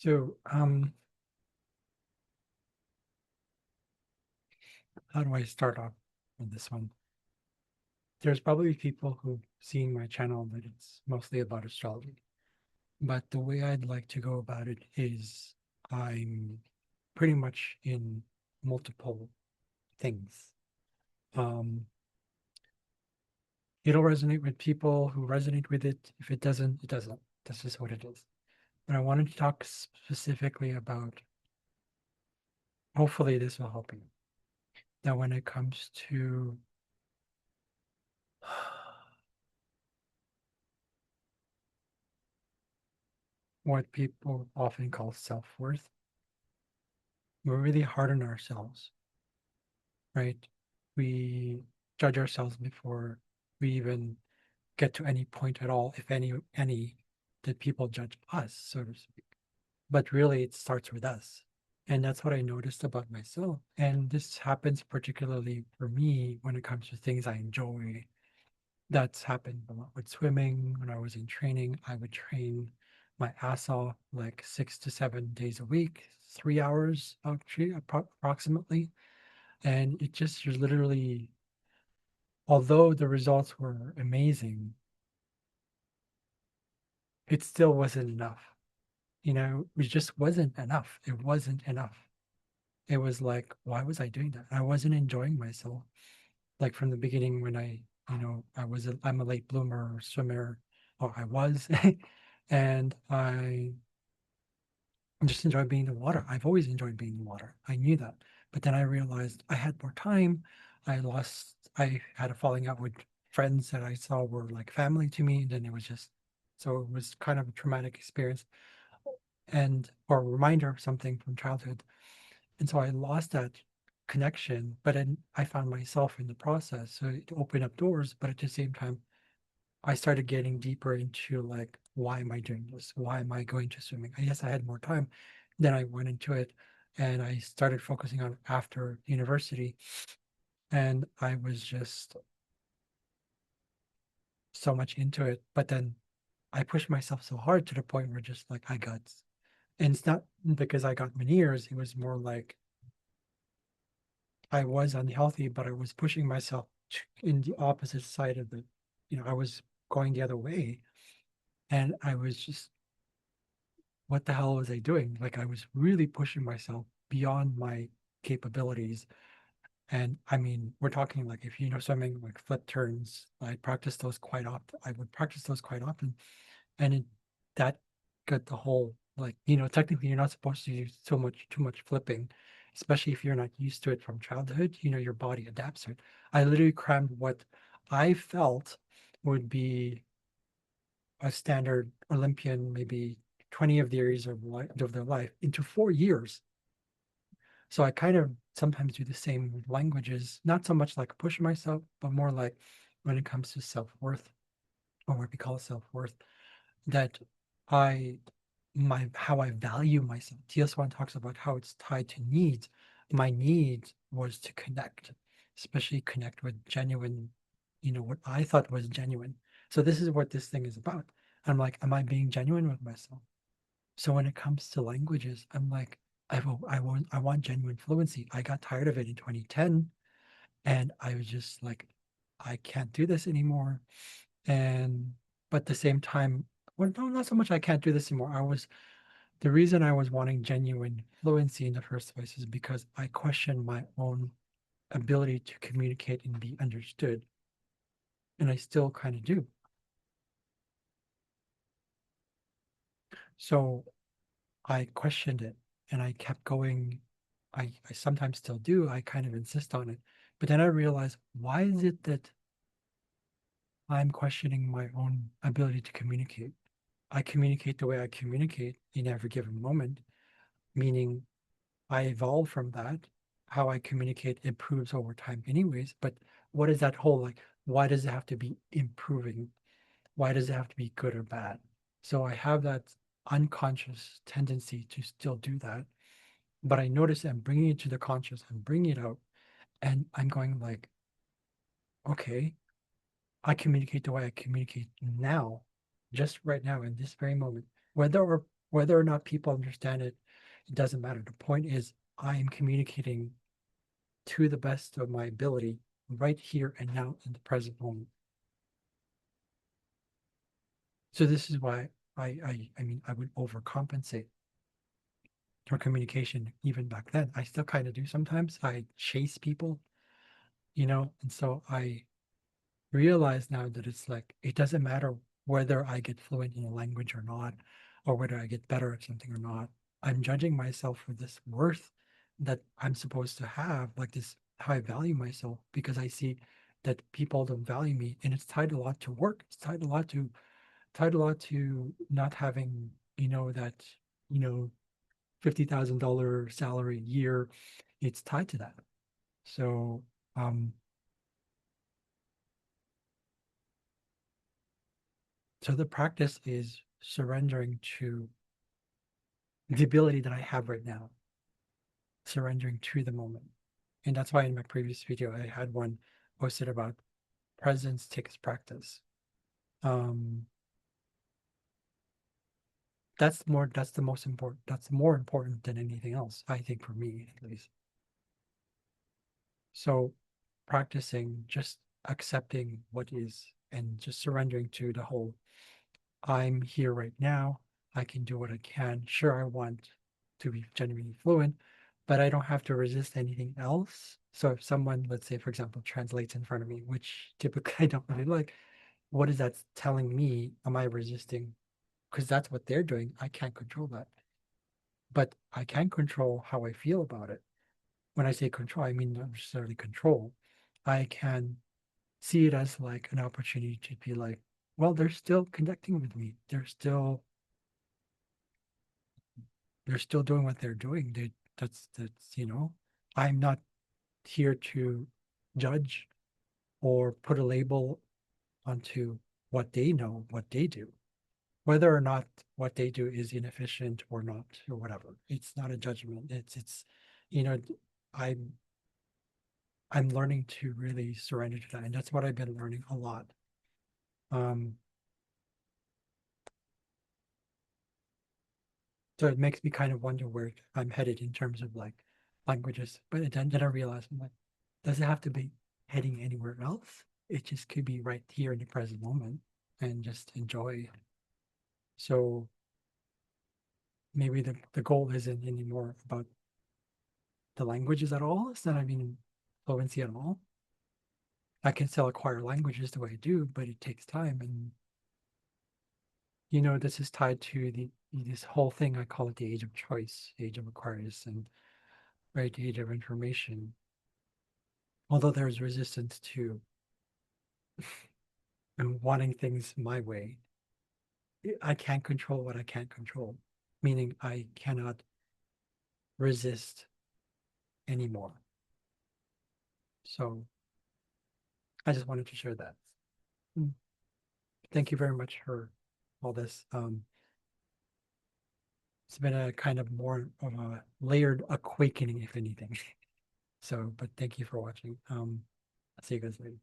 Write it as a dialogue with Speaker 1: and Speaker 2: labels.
Speaker 1: So, how do I start off with this one? There's probably people who've seen my channel that it's mostly about astrology, but the way I'd like to go about it is I'm pretty much in multiple things. Um, it'll resonate with people who resonate with it. If it doesn't, it doesn't. That's just what it is. But I wanted to talk specifically about, hopefully this will help you. That when it comes to what people often call self-worth, we're really hard on ourselves, right? We judge ourselves before we even get to any point at all, if any, that people judge us, so to speak. But really, it starts with us. And that's what I noticed about myself. And this happens particularly for me when it comes to things I enjoy. That's happened a lot with swimming. When I was in training, I would train my ass off like 6 to 7 days a week, 3 hours actually, approximately. And it just, you're literally, although the results were amazing, it still wasn't enough. It just wasn't enough. It wasn't enough. It was like, why was I doing that? I wasn't enjoying myself. Like from the beginning when I'm a late bloomer swimmer, or I was, and I just enjoy being in the water. I've always enjoyed being in the water. I knew that. But then I realized I had more time. I had a falling out with friends that I saw were like family to me. And then so it was kind of a traumatic experience or a reminder of something from childhood. And so I lost that connection, but then I found myself in the process. So it opened up doors, but at the same time, I started getting deeper into like, why am I doing this? Why am I going to swimming? I guess I had more time. Then I went into it and I started focusing on after university. And I was just so much into it. But then I pushed myself so hard to the point where just like and it's not because I got veneers, it was more like I was unhealthy, but I was pushing myself in the opposite side of I was going the other way. And I was just, what the hell was I doing? Like I was really pushing myself beyond my capabilities. And I mean, we're talking like if you know swimming, like flip turns, I practice those quite often. I would practice those quite often. And that got the whole like, technically you're not supposed to do too much flipping, especially if you're not used to it from childhood. Your body adapts to it. I literally crammed what I felt would be a standard Olympian, maybe 20 of the years of their life into 4 years. So I kind of sometimes do the same with languages, not so much like push myself, but more like when it comes to self-worth, or what we call self-worth, that I how I value myself. TS1 talks about how it's tied to needs. My need was to connect, especially connect with genuine, what I thought was genuine. So this is what this thing is about. I'm like, am I being genuine with myself? So when it comes to languages, I'm like, I want genuine fluency. I got tired of it in 2010, and I was just like, I can't do this anymore. And but at the same time, well, no, not so much I can't do this anymore. The reason I was wanting genuine fluency in the first place is because I questioned my own ability to communicate and be understood. And I still kind of do. So I questioned it and I kept going. I sometimes still do. I kind of insist on it. But then I realized, why is it that I'm questioning my own ability to communicate? I communicate the way I communicate in every given moment, meaning I evolve from that. How I communicate improves over time, anyways. But what is that whole like? Why does it have to be improving? Why does it have to be good or bad? So I have that unconscious tendency to still do that. But I notice I'm bringing it to the conscious, I'm bringing it out, and I'm going like, okay, I communicate the way I communicate now, just right now in this very moment, whether or Whether or not people understand it, it doesn't matter. The point is I am communicating to the best of my ability right here and now in the present moment. So this is why I mean I would overcompensate for communication even back then. I still kind of do sometimes. I chase people, and so I realize now that it's like it doesn't matter whether I get fluent in a language or not, or whether I get better at something or not. I'm judging myself for this worth that I'm supposed to have, like this how I value myself because I see that people don't value me, and it's tied a lot to work. It's tied a lot to not having, that, you know, $50,000 salary a year. It's tied to that. So, um, so the practice is surrendering to the ability that I have right now, surrendering to the moment. And that's why in my previous video, I had one posted about presence takes practice. Um, that's the most important, that's more important than anything else, I think, for me at least. So practicing just accepting what is and just surrendering to the whole I'm here right now. I can do what I can. Sure, I want to be genuinely fluent, but I don't have to resist anything else. So if someone, let's say, for example, translates in front of me, which typically I don't really like, what is that telling me? Am I resisting? Because that's what they're doing. I can't control that. But I can control how I feel about it. When I say control, I mean not necessarily control. I can see it as like an opportunity to be like, well, they're still connecting with me. They're still doing what they're doing. That's I'm not here to judge or put a label onto what they know, what they do, whether or not what they do is inefficient or not, or whatever. It's not a judgment. It's you know, I'm I'm learning to really surrender to that, and that's what I've been learning a lot. Um, so it makes me kind of wonder where I'm headed in terms of like languages. But then I realized I'm like, does it have to be heading anywhere else? It just could be right here in the present moment and just enjoy. So maybe the goal isn't anymore about the languages at all. It's not, I mean, fluency at all. I can still acquire languages the way I do, but it takes time. And, this is tied to this whole thing. I call it the age of choice, age of Aquarius, and right, the age of information. Although there's resistance to wanting things my way, I can't control what I can't control, meaning I cannot resist anymore. So I just wanted to share that. Mm. Thank you very much for all this. It's been a kind of more of a layered awakening, if anything. So, but thank you for watching. I'll see you guys later.